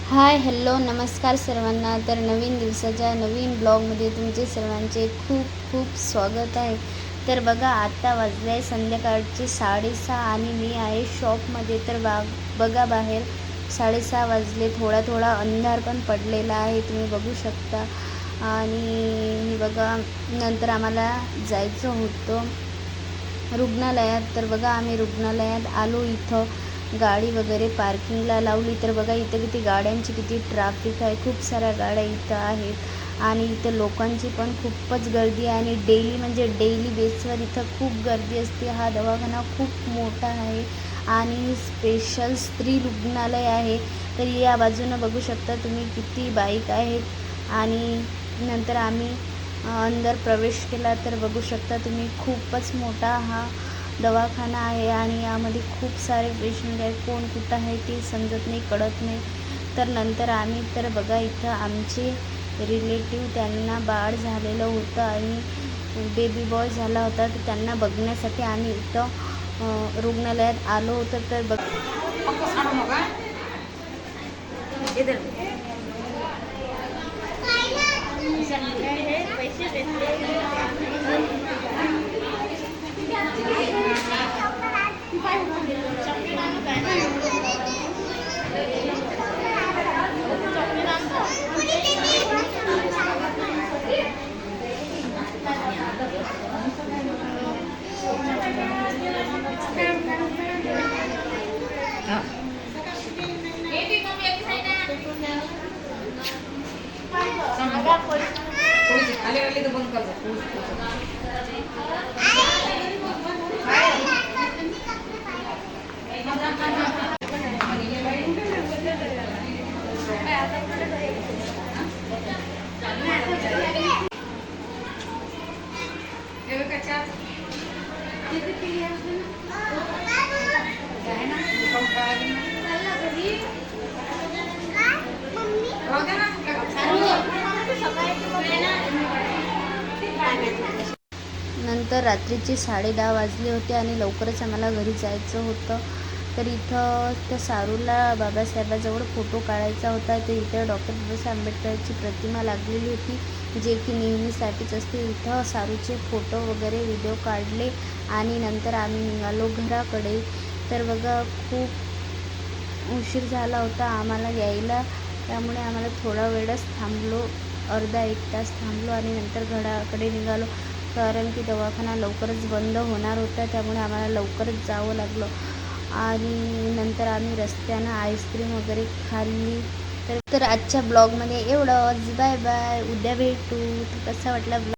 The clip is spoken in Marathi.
हाय हॅलो नमस्कार सर्वांना. तर नवीन दिवसाच्या नवीन ब्लॉगमध्ये तुमचे सर्वांचे खूप खूप स्वागत आहे. तर बघा आता वाजले आहे संध्याकाळचे 6:30 आणि मी आहे शॉपमध्ये. तर बघा बाहेर 6:30 वाजले. थोडा थोडा अंधार पण पडलेला आहे, तुम्ही बघू शकता. आणि बघा नंतर आम्हाला जायचं होतं रुग्णालयात. तर बघा आम्ही रुग्णालयात आलो. इथं गाडी वगैरे पार्किंगला लावली. तर बघा इथं किती गाड्यांची किती ट्रॅफिक आहे, खूप साऱ्या गाड्या इथं आहेत आणि इथं लोकांची पण खूपच गर्दी आहे. आणि डेली बेसवर इथं खूप गर्दी असते. हा दवाखाना खूप मोठा आहे आणि स्पेशल स्त्री रुग्णालय आहे. तर या बाजूनं बघू शकता तुम्ही किती बाईक आहेत. आणि नंतर आम्ही अंदर प्रवेश केला. तर बघू शकता तुम्ही खूपच मोठा हा दवाखाना आहे आणि यामध्ये खूप सारे पेशंट आहेत. कोण कुठं आहे ते समजत नाही, कळत नाही. तर नंतर आम्ही तर बघा इथं आमचे रिलेटिव्ह त्यांना बाळ झालेलं होतं आणि बेबी बॉय झाला होता, तर त्यांना बघण्यासाठी आम्ही इथं रुग्णालयात आलो होतो. तर बघ नंतर रात्रीचे 10:30 वाजले होते आणि लवकरच आम्हाला घरी जायचं होतं. तर इथं त्या सारूला बाबासाहेबाजवळ फोटो काढायचा होता. तर इथं डॉक्टर बाबासाहेब आंबेडकरची प्रतिमा लागलेली होती, जे की नेहमीसाठीच असते. इथं सारूचे फोटो वगैरे व्हिडिओ काढले आणि नंतर आम्ही निघालो घराकडे. तर बघा खूप उशीर झाला होता आम्हाला यायला, त्यामुळे आम्हाला थोडा वेळच थांबलो, अर्धा 1 तास थांबलो आणि नंतर घराकडे निघालो. कारण की दवाखाना लवकरच बंद होणार होता, त्यामुळे आम्हाला लवकरच जावं लागलं. आणि नंतर आम्ही रस्त्यानं आईस्क्रीम वगैरे खाल्ली. तर आजच्या ब्लॉगमध्ये एवढंच. Bye bye. उद्या भेटू. तर कसा वाटला ब्लॉग?